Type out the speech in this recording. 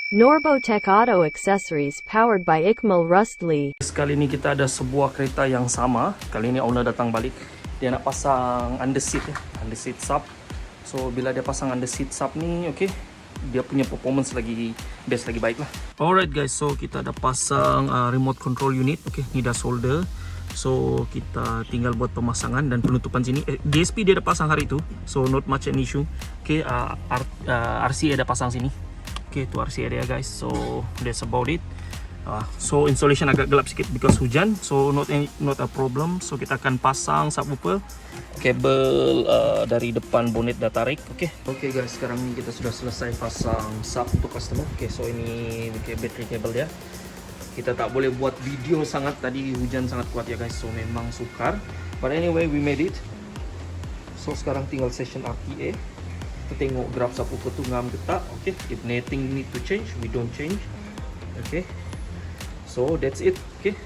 Norbotech Auto Accessories powered by Ikmal Rustli. Kali ni kita ada sebuah kereta yang sama. Kali ni owner datang balik. Dia nak pasang underseat underseat sub. So bila dia pasang underseat sub ni, okay, dia punya performance lagi best, lagi baik lah. Alright guys, so kita ada pasang remote control unit. Okay, ni dah solder. So kita tinggal buat pemasangan dan penutupan sini. DSP dia dah pasang hari tu, so not much an issue. Okay, RCA dah pasang sini. Okay, tu RCA dia guys. So that's about it. So installation agak gelap sikit because hujan, so not a problem. So kita akan pasang subwoofer. Kabel dari depan bonnet dah tarik. Okay guys, sekarang ni kita sudah selesai pasang sub untuk customer. Okay, so ini battery cable dia. Kita tak boleh buat video sangat, tadi hujan sangat kuat ya guys, so memang sukar. But anyway, we made it. So sekarang tinggal session RTA. Kita tengok graf subwoofer tu ngam ke tak. Okay, if anything need to change, we don't change. Okay, so that's it. Okay.